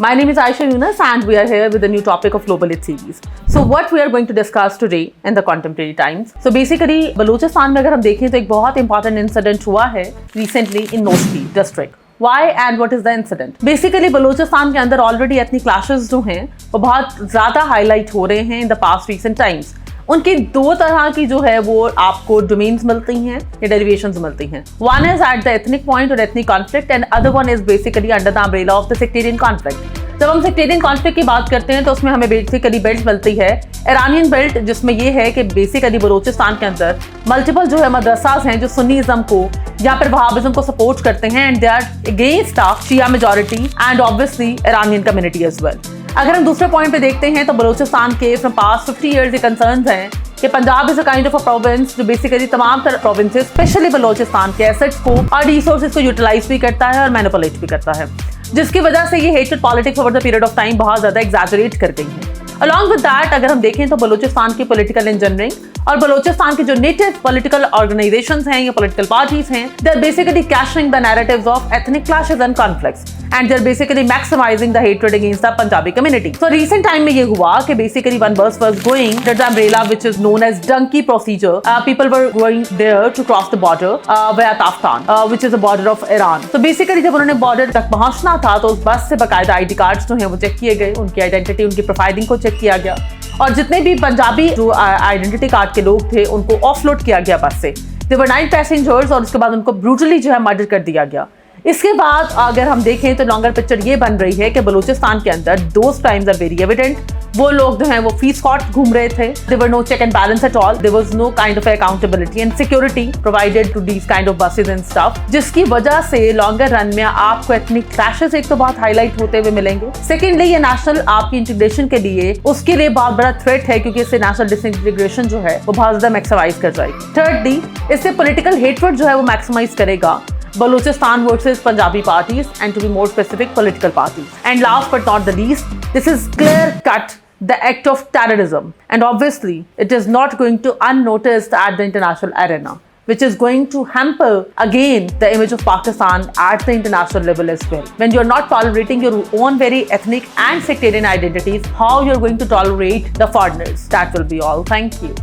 My name is Aisha Yunus and we are here with a new topic of Global It series. So what we are going to discuss today in the contemporary times. So basically Balochistan में अगर हम देखें तो एक बहुत important incident हुआ है recently in Noshki district. Why and what is the incident? Basically Balochistan के अंदर ऑलरेडी एथनिक क्लैशेस जो हैं वो बहुत ज़्यादा हाईलाइट हो रहे हैं in the past recent times. उनकी दो तरह की जो है वो आपको डोमेन्स मिलती हैं या डेरिवेशंस मिलती हैं. One is at the ethnic point और ethnic conflict and other one is basically under the umbrella of the sectarian conflict. जब हम सेक्टेरियन कॉन्फ्लिक्ट की बात करते हैं तो उसमें हमें बेसिकली बेल्ट मिलती है, ईरानियन बेल्ट, जिसमें ये है कि बेसिकली बलूचिस्तान के अंदर मल्टीपल जो है मदरसास हैं जो सुन्नीज़म को या फिर वहाबिज़म को सपोर्ट करते हैं and they are against the Shia majority and obviously Iranian community as well. अगर हम दूसरे पॉइंट पे देखते हैं तो बलूचिस्तान के फ्रॉम पास्ट 50 ईयर्स ये कंसर्न्स हैं कि Punjab is a kind of a province जो बेसिकली तमाम तरह प्रोविंसेस स्पेशली बलूचिस्तान के एसेट्स को और रिसोर्सेज को यूटिलाइज भी करता है और मैनिपुलेट भी करता है, जिसकी वजह से ये hated politics over the period of time बहुत ज़्यादा एग्जैजरेट कर गई है. अलॉन्ग विद दैट अगर हम देखें तो बलूचिस्तान की पॉलिटिकल इंजीनियरिंग और बलूचिस्तान के जो नेटिव पॉलिटिकल ऑर्गेनाइजेशंस हैं या पॉलिटिकल पार्टीज हैं, they are basically cashing the narratives of ethnic clashes and conflicts and they are basically maximising the hatred against the Punjabi community. So recent time में ये हुआ कि basically one bus was going that the umbrella which is known as dunki procedure. People were going there to cross the border via Taftan which is a border of Iran. तो basically जब उन्होंने border तक पहुंचना था तो उस बस से बाकायदा आईडी कार्ड्स जो हैं वो चेक किए गए, उनकी आइडेंटिटी, उनकी प्रोफाइलिंग को चेक किया गया और जितने भी पंजाबी जो आइडेंटिटी कार्ड के लोग थे उनको ऑफलोड किया गया बस से. दे वर 9 पैसेंजर्स और उसके बाद उनको ब्रूटली जो है मर्डर कर दिया गया. इसके बाद अगर हम देखें तो लॉन्गर पिक्चर ये बन रही है कि बलूचिस्तान के अंदर those crimes are very evident. वो लोग जो हैं वो फी स्कॉट घूम रहे थे. There were no check and balance at all. There was no kind of accountability and security provided to these kind of buses and stuff, जिसकी वजह से लॉन्गर रन में आपको एथनिक क्लैशेस एक तो बहुत हाईलाइट होते हुए मिलेंगे. सेकेंडली ये नेशनल आपकी इंटीग्रेशन के लिए उसके लिए बहुत बड़ा थ्रेट है क्योंकि इससे नेशनल डिसइंटीग्रेशन जो है वो बहुत ज्यादा मैक्सिमाइज कर जाएगी. थर्डली इससे पॉलिटिकल हेटवर्ड जो है वो मैक्सिमाइज करेगा Balochistan versus Punjabi parties and to be more specific political parties. And last but not the least, this is clear cut the act of terrorism and obviously it is not going to unnoticed at the international arena, which is going to hamper again the image of Pakistan at the international level as well. When you're not tolerating your own very ethnic and sectarian identities, how you're going to tolerate the foreigners? That will be all. Thank you.